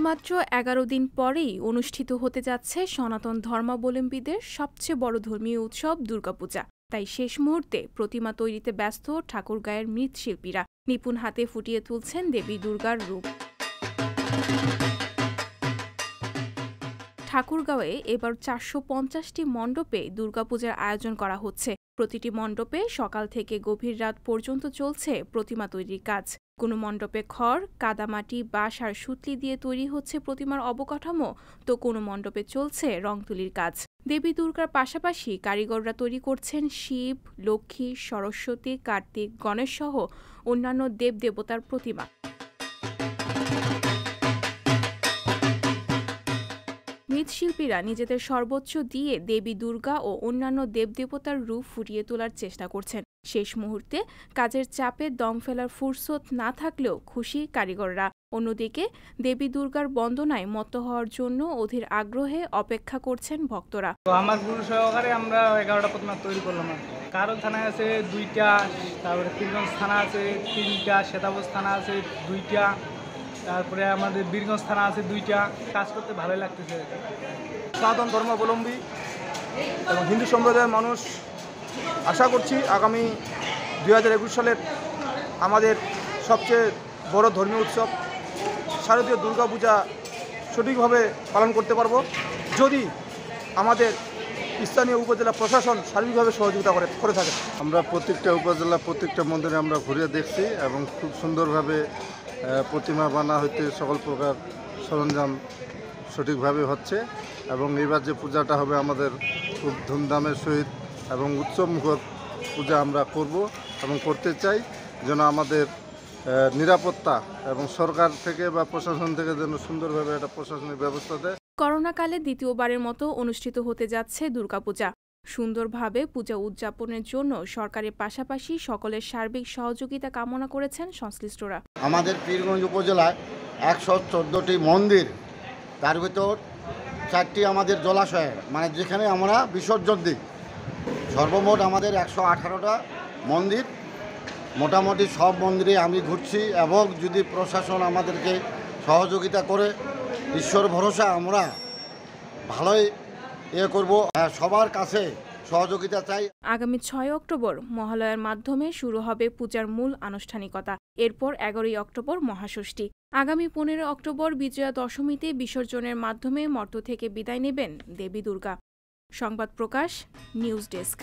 আর মাত্র ১১ দিন পরেই অনুষ্ঠিত হতে যাচ্ছে সনাতন ধর্মাবলম্বীদের সবচেয়ে বড় ধর্মীয় উৎসব দুর্গাপূজা। তাই শেষ মুহূর্তে প্রতিমা তৈরিতে ব্যস্ত ঠাকুরগাঁয়ের মৃৎশিল্পীরা। নিপুণ হাতে ফুটিয়ে তুলছেন দেবী দুর্গার রূপ। ঠাকুরগাঁওয়ে এবার ৪৫০টি মণ্ডপে দুর্গাপূজার আয়োজন করা হচ্ছে। প্রতিটি মণ্ডপে সকাল থেকে গভীর রাত পর্যন্ত চলছে প্রতিমা তৈরির কাজ। কোনো মণ্ডপে খড়, কাদামাটি, বাঁশ আর সুতলি দিয়ে তৈরি হচ্ছে প্রতিমার অবকাঠামো, তো কোনো মণ্ডপে চলছে রং তুলির কাজ। দেবী দুর্গার পাশাপাশি কারিগররা তৈরি করছেন শিব, লক্ষ্মী, সরস্বতী, কার্তিক, গণেশ সহ অন্যান্য দেবদেবতার প্রতিমা। মৃৎশিল্পীরা নিজেদের সর্বোচ্চ দিয়ে দেবী দুর্গা ও অন্যান্য দেবদেবতার রূপ ফুটিয়ে তোলার চেষ্টা করছেন। শেষ মুহূর্তে কাজের চাপে দম ফেলার ফুরসত না থাকলেও খুশি কারিগররা। অন্যদিকে দেবী দুর্গার বন্দনায় মত্ত হওয়ার জন্য অধীর আগ্রহে অপেক্ষা করছেন ভক্তরা। আমার গুরু সহকারে আমরা 11টা প্রতিমা তৈরি করলাম। কারণ থানায় আছে 2টা, তারপরে পীরগঞ্জ থানা আছে 3টা, শ্বেতাবজ থানা আছে 2টা, তারপরে আমাদের বীরগঞ্জ থানা আছে 2টা। কাজ করতে ভালোই লাগতেছে। সনাতন ধর্মাবলম্বী এবং হিন্দু সম্প্রদায়ের মানুষ আশা করছি আগামী 2021 সালের আমাদের সবচেয়ে বড় ধর্মীয় উৎসব শারদীয় দুর্গাপূজা সঠিকভাবে পালন করতে পারব, যদি আমাদের স্থানীয় উপজেলা প্রশাসন সার্বিকভাবে সহযোগিতা করে থাকে। আমরা প্রত্যেকটা উপজেলা প্রত্যেকটা মন্দিরে আমরা ঘুরে দেখছি এবং খুব সুন্দরভাবে প্রতিমা বানা হইতে সকল প্রকার সরঞ্জাম সঠিকভাবে হচ্ছে এবং এবার যে পূজাটা হবে আমাদের খুব ধুমধামের সহিত এবং উৎসবমুখর পূজা আমরা করব এবং করতে চাই, যেন আমাদের নিরাপত্তা এবং সরকার থেকে বা প্রশাসন থেকে যেন সুন্দরভাবে একটা প্রশাসনিক ব্যবস্থা দেয়। করোনাকালে দ্বিতীয়বারের মতো অনুষ্ঠিত হতে যাচ্ছে দুর্গাপূজা। সুন্দরভাবে পূজা উদযাপনের জন্য সরকারের পাশাপাশি সকলের সার্বিক সহযোগিতা কামনা করেছেন সংশ্লিষ্টরা। আমাদের পীরগঞ্জ উপজেলায় 114টি মন্দির, তার ভিতর 4টি আমাদের জলাশয়, মানে যেখানে আমরা বিসর্জন দিই। সর্বমোট আমাদের 118টা মন্দির। মোটামুটি সব মন্দিরে আমি ঘুরছি এবং যদি প্রশাসন আমাদেরকে সহযোগিতা করে, ঈশ্বর ভরসা আমরা ভালোই করব। সবার কাছে সহযোগিতা চাই। আগামী 6 অক্টোবর মহালয়ার মাধ্যমে শুরু হবে পূজার মূল আনুষ্ঠানিকতা। এরপর 11ই অক্টোবর মহাষষ্ঠী। আগামী 15 অক্টোবর বিজয়া দশমীতে বিসর্জনের মাধ্যমে মর্ত্য থেকে বিদায় নেবেন দেবী দুর্গা। সংবাদ প্রকাশ, নিউজ ডেস্ক।